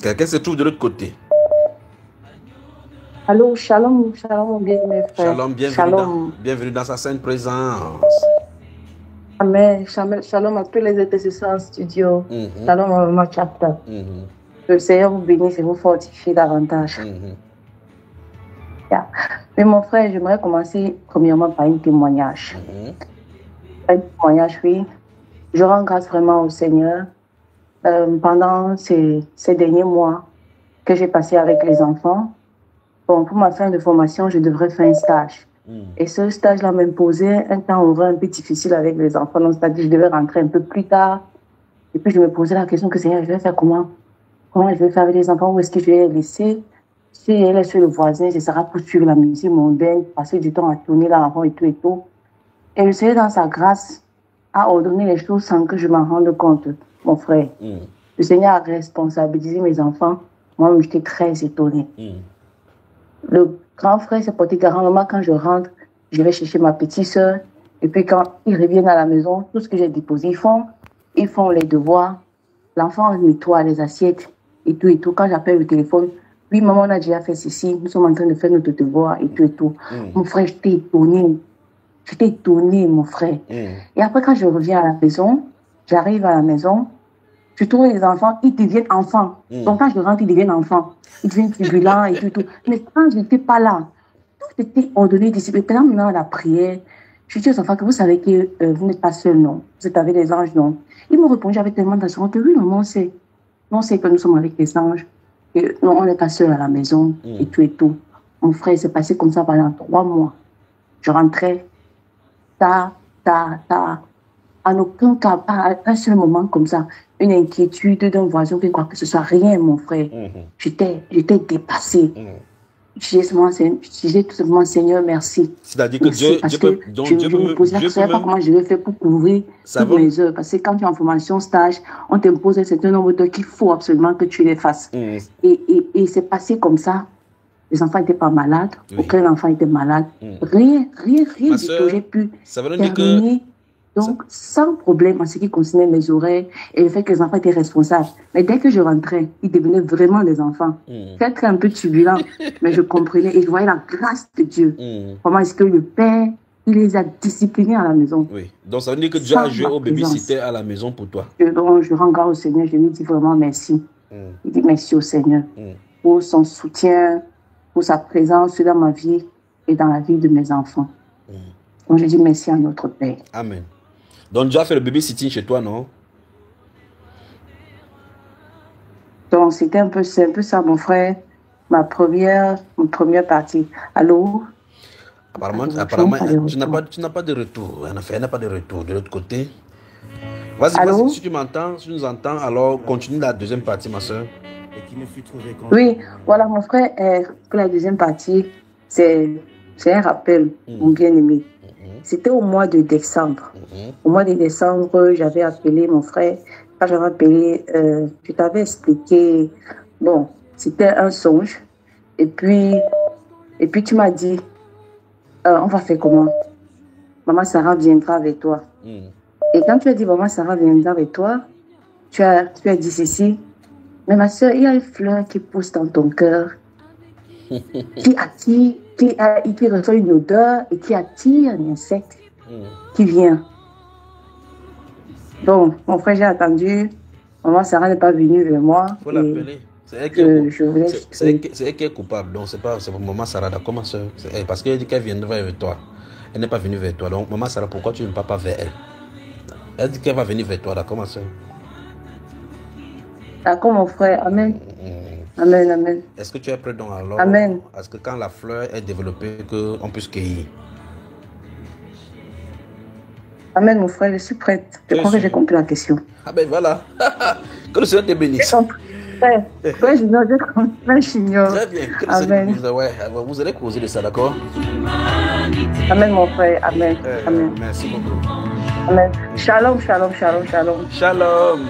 Quelqu'un se trouve de l'autre côté. Allô, shalom, shalom, bien mes frères. Shalom, bienvenue dans sa sainte présence. Amen, shalom à tous les intercesseurs en studio. Shalom à ma chapter. Le Seigneur vous bénisse et vous fortifie davantage. Yeah. Mais mon frère, j'aimerais commencer premièrement par un témoignage. Un témoignage, oui. Je rends grâce vraiment au Seigneur pendant ces derniers mois que j'ai passé avec les enfants. Bon, pour ma fin de formation, je devrais faire un stage. Et ce stage-là m'imposait un temps horaire un peu difficile avec les enfants. Donc, c'est-à-dire que je devais rentrer un peu plus tard. Et puis, je me posais la question que Seigneur, je vais faire comment? Comment je vais faire avec les enfants? Où est-ce que je vais les laisser? Si elle est sur le voisin, ce sera pour suivre la musique mondaine, passer du temps à tourner là avant et tout et tout. Et le Seigneur, dans sa grâce, a ordonné les choses sans que je m'en rende compte, mon frère. Le Seigneur a responsabilisé mes enfants. Moi, j'étais très étonnée. Le grand frère s'est porté garant. Maman, quand je rentre, je vais chercher ma petite soeur. Et puis quand ils reviennent à la maison, tout ce que j'ai déposé, ils font les devoirs. L'enfant nettoie les assiettes et tout et tout. Quand j'appelle le téléphone, oui, maman, on a déjà fait ceci. Nous sommes en train de faire notre devoir et tout et tout. Mon frère, j'étais étonnée. J'étais étonnée, mon frère. Et après, quand je reviens à la maison, j'arrive à la maison, je trouve les enfants, ils deviennent enfants. Donc quand je rentre, ils deviennent enfants. Ils deviennent turbulents et tout, tout. Mais quand je n'étais pas là, tout était ordonné, discipliné. Pendant maintenant la prière, je dis aux enfants que vous savez que vous n'êtes pas seuls, non. Vous êtes avec les anges, non. Ils m'ont répondu avec tellement d'assurance que oui, maman, on sait que nous sommes avec les anges. Et non, on n'est pas seuls à la maison et tout et tout. Mon frère, s'est passé comme ça pendant 3 mois. Je rentrais tard. En aucun cas, pas à un seul moment comme ça, une inquiétude d'un voisin, quoi que ce soit, rien, mon frère. J'étais dépassée. Je disais tout simplement, Seigneur, merci. C'est-à-dire que Dieu peut me posais la question, pas comment je vais faire pour couvrir toutes mes heures. Parce que quand tu es en formation stage, on t'impose un certain nombre d'heures qu'il faut absolument que tu les fasses. Et c'est passé comme ça. Les enfants n'étaient pas malades. Aucun enfant était malade. Rien du tout. J'ai pu terminer. Donc, sans problème en ce qui concernait mes oreilles et le fait que les enfants étaient responsables. Mais dès que je rentrais, ils devenaient vraiment des enfants. Peut-être un peu turbulents, mais je comprenais et je voyais la grâce de Dieu. Comment est-ce que le Père, il les a disciplinés à la maison. Oui. Donc, ça veut dire que Dieu a joué au baby-sitter à la maison pour toi. Donc, je rends grâce au Seigneur. Je lui dis vraiment merci. Je dis merci au Seigneur pour son soutien, pour sa présence dans ma vie et dans la vie de mes enfants. Donc, je dis merci à notre Père. Amen. Donc, Dieu a fait le baby-sitting chez toi, non? Donc, c'est un peu ça, mon frère. Ma première partie. Allô? Apparemment, tu n'as pas de retour. Elle n'a pas de retour de l'autre côté. Vas-y, si tu m'entends, si tu nous entends, alors continue la deuxième partie, ma soeur. Oui, voilà, mon frère, pour la deuxième partie, c'est un rappel, mon bien-aimé. C'était au mois de décembre. Au mois de décembre, j'avais appelé mon frère. Quand j'avais appelé, je t'avais expliqué, bon, c'était un songe. Et puis tu m'as dit, on va faire comment? Maman Sarah viendra avec toi. Et quand tu as dit, maman Sarah viendra avec toi, tu as dit ceci. Mais ma soeur, il y a une fleur qui pousse dans ton cœur, qui attire, qui reçoit une odeur et qui attire un insecte qui vient. Bon, mon frère, j'ai attendu. Maman Sarah n'est pas venue vers moi. Il faut l'appeler. C'est elle qui est coupable. Donc, c'est pour maman Sarah, d'accord, ma soeur? Parce qu'elle dit qu'elle viendra vers toi. Elle n'est pas venue vers toi. Donc, maman Sarah, pourquoi tu ne pars pas vers elle? Elle dit qu'elle va venir vers toi, d'accord, ma soeur? D'accord, mon frère. Amen. Amen, amen. Est-ce que tu es prêt donc alors? Amen. Est-ce que quand la fleur est développée, qu'on puisse cueillir? Amen, mon frère, je suis prête. Je crois que j'ai compris la question. Ah ben voilà. Que le Seigneur te bénisse. Frère, je comprends, j'ignore. Très bien. Que le Amen. Seigneur te bénisse. Ouais, vous allez causer de ça, d'accord? Amen, mon frère. Amen. Amen. Merci beaucoup. Amen. Shalom, shalom, shalom, shalom. Shalom.